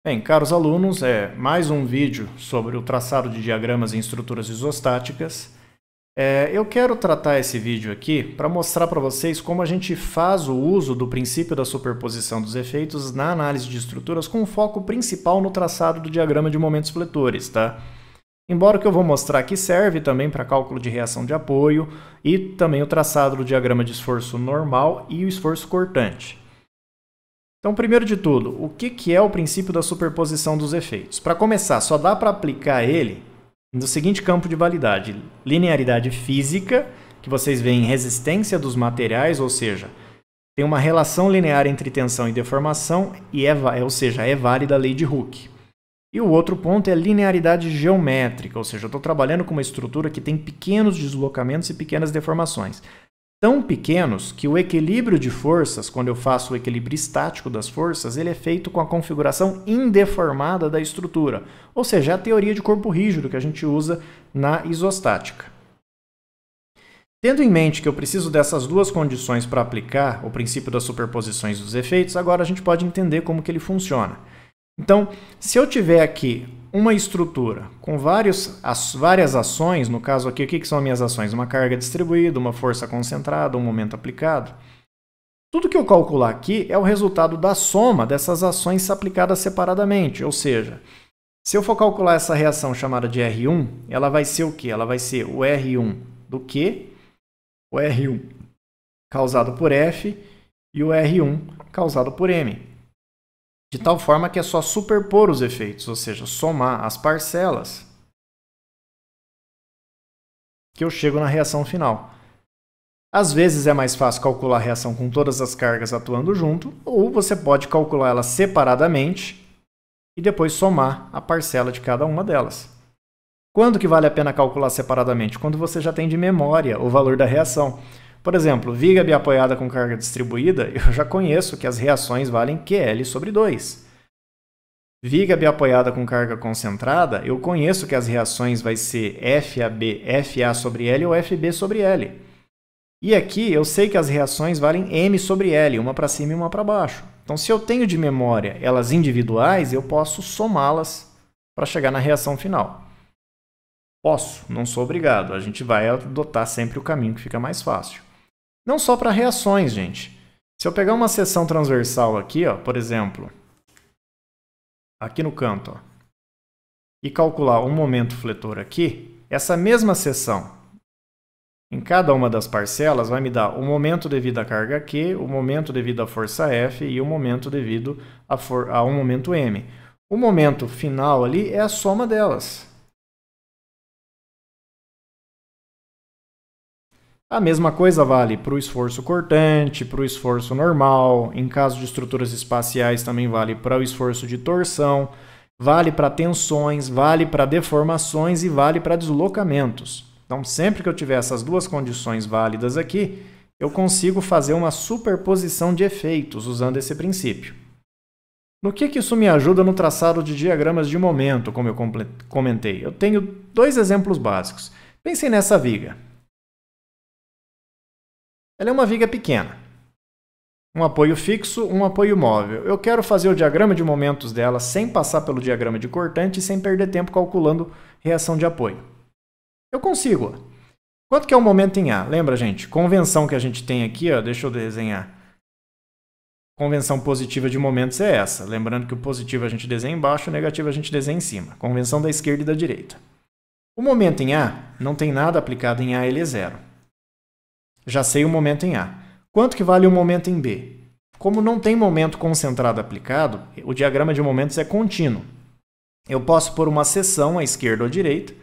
Bem, caros alunos, mais um vídeo sobre o traçado de diagramas em estruturas isostáticas. Eu quero tratar esse vídeo aqui para mostrar para vocês como a gente faz o uso do princípio da superposição dos efeitos na análise de estruturas com foco principal no traçado do diagrama de momentos fletores, tá? Embora o que eu vou mostrar aqui serve também para cálculo de reação de apoio e também o traçado do diagrama de esforço normal e o esforço cortante. Então, primeiro de tudo, o que é o princípio da superposição dos efeitos? Para começar, só dá para aplicar ele no seguinte campo de validade: linearidade física, que vocês veem em resistência dos materiais, ou seja, tem uma relação linear entre tensão e deformação, ou seja, é válida a lei de Hooke. E o outro ponto é linearidade geométrica, ou seja, eu estou trabalhando com uma estrutura que tem pequenos deslocamentos e pequenas deformações. Tão pequenos que o equilíbrio de forças, quando eu faço o equilíbrio estático das forças, ele é feito com a configuração indeformada da estrutura, ou seja, é a teoria de corpo rígido que a gente usa na isostática. Tendo em mente que eu preciso dessas duas condições para aplicar o princípio das superposições dos efeitos, agora a gente pode entender como que ele funciona. Então, se eu tiver aqui uma estrutura com várias ações, no caso aqui, o que são as minhas ações? Uma carga distribuída, uma força concentrada, um momento aplicado. Tudo que eu calcular aqui é o resultado da soma dessas ações aplicadas separadamente, ou seja, se eu for calcular essa reação chamada de R1, ela vai ser o quê? Ela vai ser o R1 do Q, o R1 causado por F e o R1 causado por M. De tal forma que é só superpor os efeitos, ou seja, somar as parcelas, que eu chego na reação final. Às vezes é mais fácil calcular a reação com todas as cargas atuando junto, ou você pode calcular elas separadamente e depois somar a parcela de cada uma delas. Quando que vale a pena calcular separadamente? Quando você já tem de memória o valor da reação. Por exemplo, viga biapoiada com carga distribuída, eu já conheço que as reações valem QL sobre 2. Viga biapoiada com carga concentrada, eu conheço que as reações vai ser FAB, FA sobre L ou FB sobre L. E aqui eu sei que as reações valem M sobre L, uma para cima e uma para baixo. Então, se eu tenho de memória elas individuais, eu posso somá-las para chegar na reação final. Posso, não sou obrigado. A gente vai adotar sempre o caminho que fica mais fácil. Não só para reações, gente. Se eu pegar uma seção transversal aqui, ó, por exemplo, aqui no canto, ó, e calcular um momento fletor aqui, essa mesma seção, em cada uma das parcelas, vai me dar o momento devido à carga Q, o momento devido à força F e o momento devido a um momento M. O momento final ali é a soma delas. A mesma coisa vale para o esforço cortante, para o esforço normal, em caso de estruturas espaciais também vale para o esforço de torção, vale para tensões, vale para deformações e vale para deslocamentos. Então, sempre que eu tiver essas duas condições válidas aqui, eu consigo fazer uma superposição de efeitos usando esse princípio. No que isso me ajuda no traçado de diagramas de momento, como eu comentei? Eu tenho dois exemplos básicos. Pensem nessa viga. Ela é uma viga pequena. Um apoio fixo, um apoio móvel. Eu quero fazer o diagrama de momentos dela sem passar pelo diagrama de cortante e sem perder tempo calculando reação de apoio. Eu consigo. Quanto que é o momento em A? Lembra, gente? Convenção que a gente tem aqui, ó, deixa eu desenhar. Convenção positiva de momentos é essa. Lembrando que o positivo a gente desenha embaixo, o negativo a gente desenha em cima. Convenção da esquerda e da direita. O momento em A não tem nada aplicado em A, ele é zero. Já sei o momento em A. Quanto que vale o momento em B? Como não tem momento concentrado aplicado, o diagrama de momentos é contínuo. Eu posso pôr uma seção à esquerda ou à direita.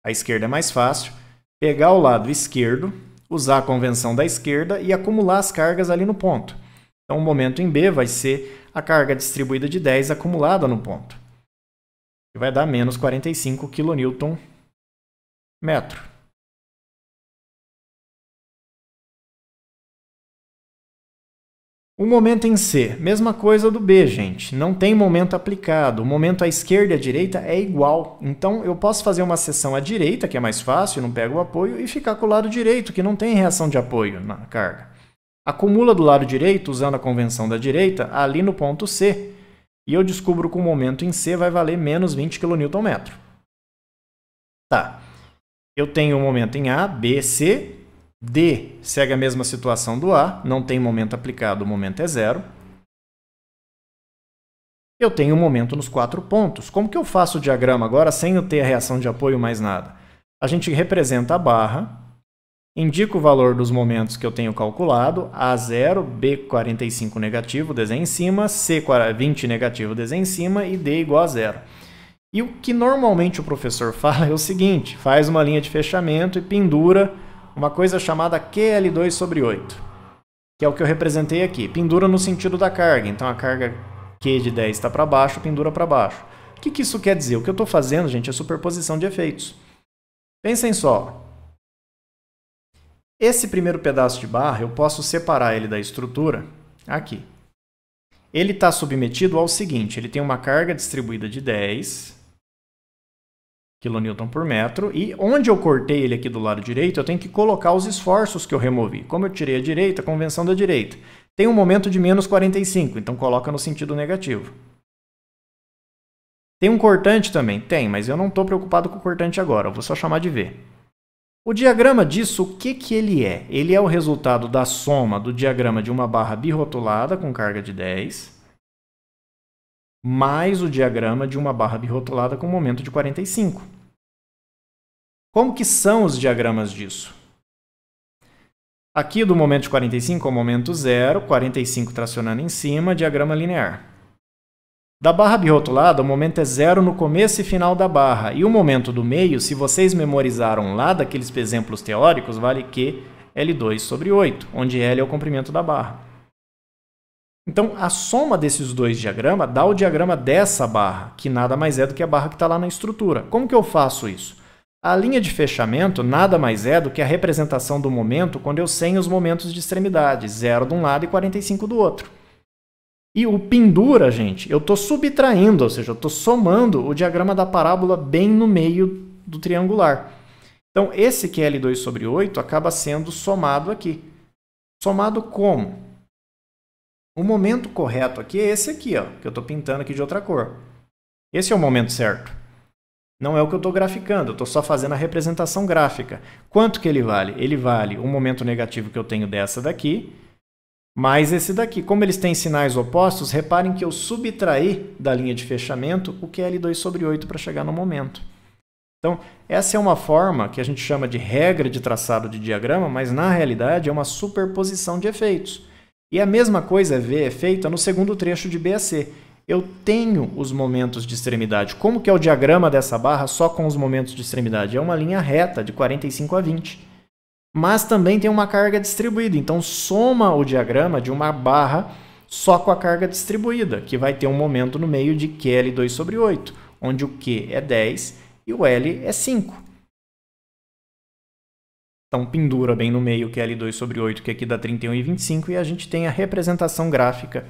A esquerda é mais fácil. Pegar o lado esquerdo, usar a convenção da esquerda e acumular as cargas ali no ponto. Então, o momento em B vai ser a carga distribuída de 10 acumulada no ponto. Que vai dar menos 45 kN/m. O momento em C, mesma coisa do B, gente. Não tem momento aplicado. O momento à esquerda e à direita é igual. Então, eu posso fazer uma seção à direita, que é mais fácil, não pego o apoio, e ficar com o lado direito, que não tem reação de apoio na carga. Acumula do lado direito, usando a convenção da direita, ali no ponto C. e eu descubro que o momento em C vai valer menos 20 kN. Tá. Eu tenho o momento em A, B, C. D segue a mesma situação do A, não tem momento aplicado, o momento é zero. Eu tenho um momento nos 4 pontos. Como que eu faço o diagrama agora sem eu ter a reação de apoio mais nada? A gente representa a barra, indica o valor dos momentos que eu tenho calculado, A0, B45 negativo, desenho em cima, C20 negativo, desenho em cima e D igual a zero. E o que normalmente o professor fala é o seguinte, faz uma linha de fechamento e pendura uma coisa chamada QL2/8, que é o que eu representei aqui. Pendura no sentido da carga, então a carga Q de 10 está para baixo, pendura para baixo. O que isso quer dizer? O que eu estou fazendo, gente, é superposição de efeitos. Pensem só. Esse primeiro pedaço de barra, eu posso separar ele da estrutura aqui. Ele está submetido ao seguinte, ele tem uma carga distribuída de 10 kN por metro, e onde eu cortei ele aqui do lado direito, eu tenho que colocar os esforços que eu removi. Como eu tirei a direita, a convenção da direita. Tem um momento de menos 45, então coloca no sentido negativo. Tem um cortante também? Tem, mas eu não estou preocupado com o cortante agora, eu vou só chamar de V. O diagrama disso, o que ele é? Ele é o resultado da soma do diagrama de uma barra birrotulada com carga de 10, mais o diagrama de uma barra birrotulada com momento de 45. Como que são os diagramas disso? Aqui do momento de 45 é o momento 0, 45 tracionando em cima, diagrama linear. Da barra birrotulada, o momento é 0 no começo e final da barra. E o momento do meio, se vocês memorizaram lá daqueles exemplos teóricos, vale Q L2/8, onde L é o comprimento da barra. Então, a soma desses dois diagramas dá o diagrama dessa barra, que nada mais é do que a barra que está lá na estrutura. Como que eu faço isso? A linha de fechamento nada mais é do que a representação do momento quando eu sei os momentos de extremidade, 0 de um lado e 45 do outro. E o pendura, gente, eu estou subtraindo, ou seja, eu estou somando o diagrama da parábola bem no meio do triangular. Então, esse QL2/8 acaba sendo somado aqui. Somado como? O momento correto aqui é esse aqui, ó, que eu estou pintando aqui de outra cor. Esse é o momento certo. Não é o que eu estou graficando, eu estou só fazendo a representação gráfica. Quanto que ele vale? Ele vale o momento negativo que eu tenho dessa daqui, mais esse daqui. Como eles têm sinais opostos, reparem que eu subtraí da linha de fechamento o QL2/8 para chegar no momento. Então, essa é uma forma que a gente chama de regra de traçado de diagrama, mas na realidade é uma superposição de efeitos. E a mesma coisa é feita no segundo trecho de B a C. Eu tenho os momentos de extremidade. Como que é o diagrama dessa barra só com os momentos de extremidade? É uma linha reta de 45 a 20. Mas também tem uma carga distribuída. Então, soma o diagrama de uma barra só com a carga distribuída, que vai ter um momento no meio de QL2/8, onde o Q é 10 e o L é 5. Então, pendura bem no meio QL2/8, que aqui dá 31 e 25, e a gente tem a representação gráfica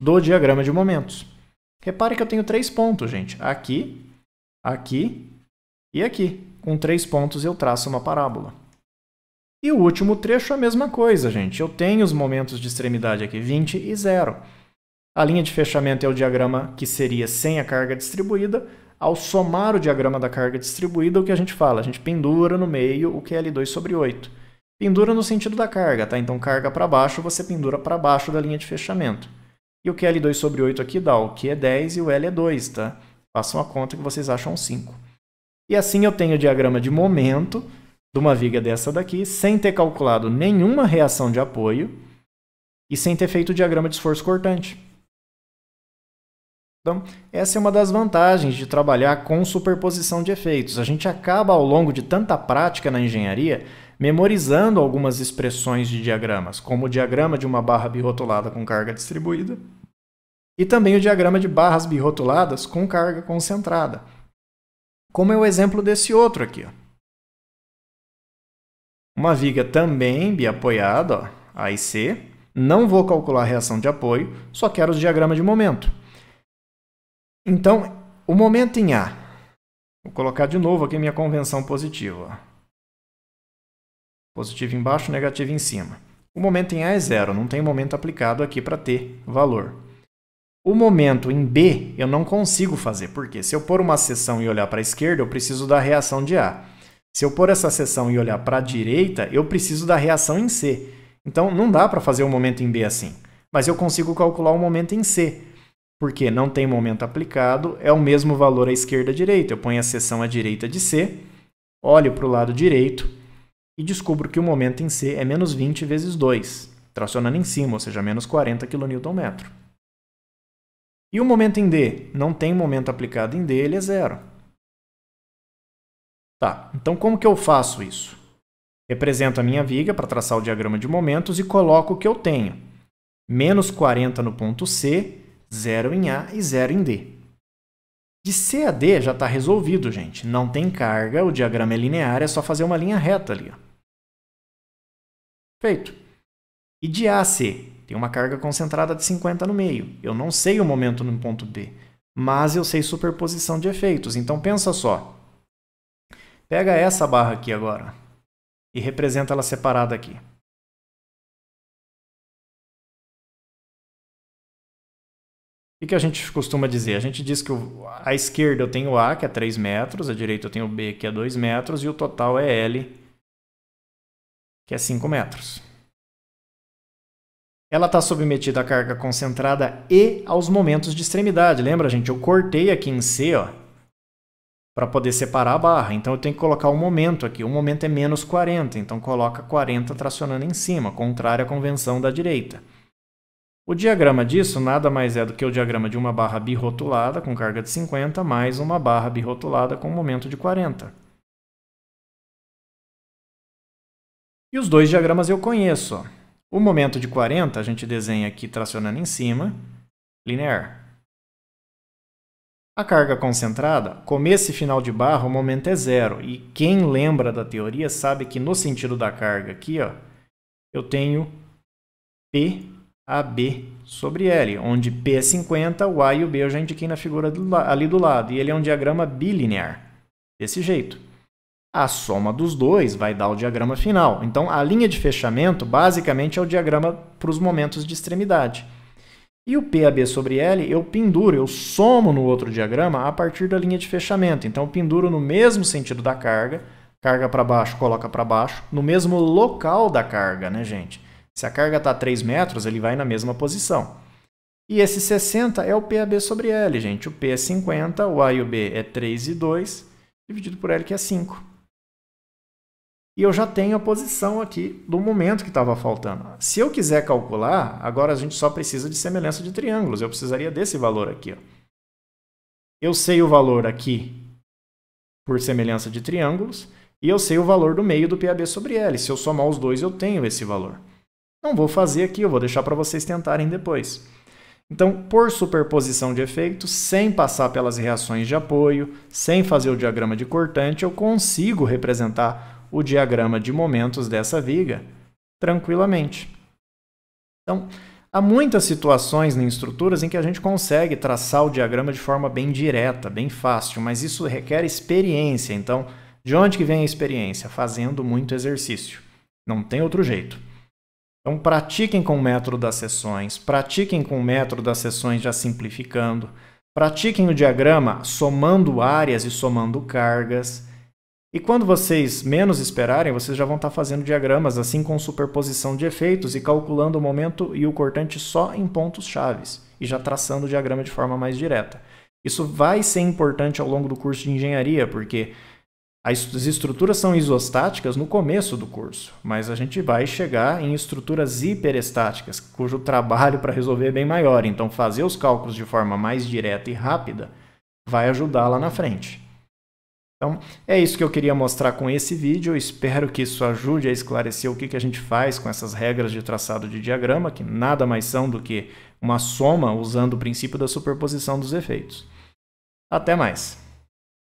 do diagrama de momentos. Repare que eu tenho 3 pontos, gente. Aqui, aqui e aqui. Com 3 pontos eu traço uma parábola. E o último trecho é a mesma coisa, gente. Eu tenho os momentos de extremidade aqui, 20 e 0. A linha de fechamento é o diagrama que seria sem a carga distribuída. Ao somar o diagrama da carga distribuída, o que a gente fala? A gente pendura no meio o QL2/8. Pendura no sentido da carga, tá? Então, carga para baixo, você pendura para baixo da linha de fechamento. E o QL2/8 aqui dá o Q é 10 e o L é 2, tá? Façam a conta que vocês acham 5. E assim eu tenho o diagrama de momento de uma viga dessa daqui, sem ter calculado nenhuma reação de apoio e sem ter feito o diagrama de esforço cortante. Então, essa é uma das vantagens de trabalhar com superposição de efeitos. A gente acaba, ao longo de tanta prática na engenharia, memorizando algumas expressões de diagramas, como o diagrama de uma barra birrotulada com carga distribuída e também o diagrama de barras birrotuladas com carga concentrada, como é o exemplo desse outro aqui. Ó. Uma viga também biapoiada, ó, A e C. Não vou calcular a reação de apoio, só quero os diagramas de momento. Então, o momento em A. Vou colocar de novo aqui minha convenção positiva. Ó. Positivo embaixo, negativo em cima. O momento em A é 0, não tem momento aplicado aqui para ter valor. O momento em B eu não consigo fazer, porque se eu pôr uma seção e olhar para a esquerda, eu preciso da reação de A. Se eu pôr essa seção e olhar para a direita, eu preciso da reação em C. Então, não dá para fazer o momento em B assim. Mas eu consigo calcular o momento em C, porque não tem momento aplicado, é o mesmo valor à esquerda e à direita. Eu ponho a seção à direita de C, olho para o lado direito e descubro que o momento em C é menos 20 vezes 2, tracionando em cima, ou seja, menos 40 kN. E o momento em D? Não tem momento aplicado em D, ele é zero. Tá, então como que eu faço isso? Represento a minha viga para traçar o diagrama de momentos e coloco o que eu tenho. Menos 40 no ponto C, 0 em A e 0 em D. De C a D já está resolvido, gente. Não tem carga, o diagrama é linear, é só fazer uma linha reta ali. Ó. Feito. E de A a C? Tem uma carga concentrada de 50 no meio. Eu não sei o momento no ponto B, mas eu sei superposição de efeitos. Então, pensa só. Pega essa barra aqui agora e representa ela separada aqui. O que a gente costuma dizer? A gente diz que à esquerda eu tenho A, que é 3 metros, à direita eu tenho B, que é 2 metros, e o total é L, que é 5 metros. Ela está submetida à carga concentrada e aos momentos de extremidade. Lembra, gente? Eu cortei aqui em C, para poder separar a barra. Então, eu tenho que colocar o momento aqui. O momento é menos 40, então coloca 40 tracionando em cima, contrário à convenção da direita. O diagrama disso nada mais é do que o diagrama de uma barra birrotulada com carga de 50 mais uma barra birrotulada com momento de 40. E os dois diagramas eu conheço. O momento de 40 a gente desenha aqui tracionando em cima, linear. A carga concentrada, começo e final de barra, o momento é zero. E quem lembra da teoria sabe que no sentido da carga aqui, eu tenho P AB sobre L, onde P é 50, o A e o B eu já indiquei na figura ali do lado. E ele é um diagrama bilinear, desse jeito. A soma dos dois vai dar o diagrama final. Então, a linha de fechamento, basicamente, é o diagrama para os momentos de extremidade. E o PAB sobre L, eu penduro, eu somo no outro diagrama a partir da linha de fechamento. Então, eu penduro no mesmo sentido da carga, carga para baixo, coloca para baixo, no mesmo local da carga, né, gente? Se a carga está a 3 metros, ele vai na mesma posição. E esse 60 é o PAB sobre L, gente. O P é 50, o A e o B é 3 e 2, dividido por L, que é 5. E eu já tenho a posição aqui do momento que estava faltando. Se eu quiser calcular, agora a gente só precisa de semelhança de triângulos. Eu precisaria desse valor aqui. Eu sei o valor aqui por semelhança de triângulos e eu sei o valor do meio do PAB sobre L. Se eu somar os dois, eu tenho esse valor. Não vou fazer aqui, eu vou deixar para vocês tentarem depois. Então, por superposição de efeitos, sem passar pelas reações de apoio, sem fazer o diagrama de cortante, eu consigo representar o diagrama de momentos dessa viga tranquilamente. Então, há muitas situações em estruturas em que a gente consegue traçar o diagrama de forma bem direta, bem fácil, mas isso requer experiência. Então, de onde que vem a experiência? Fazendo muito exercício. Não tem outro jeito. Então, pratiquem com o método das seções, pratiquem com o método das seções já simplificando, pratiquem o diagrama somando áreas e somando cargas. E quando vocês menos esperarem, vocês já vão estar fazendo diagramas assim com superposição de efeitos e calculando o momento e o cortante só em pontos chaves e já traçando o diagrama de forma mais direta. Isso vai ser importante ao longo do curso de engenharia, porque as estruturas são isostáticas no começo do curso, mas a gente vai chegar em estruturas hiperestáticas, cujo trabalho para resolver é bem maior. Então, fazer os cálculos de forma mais direta e rápida vai ajudar lá na frente. Então, é isso que eu queria mostrar com esse vídeo. Eu espero que isso ajude a esclarecer o que a gente faz com essas regras de traçado de diagrama, que nada mais são do que uma soma usando o princípio da superposição dos efeitos. Até mais!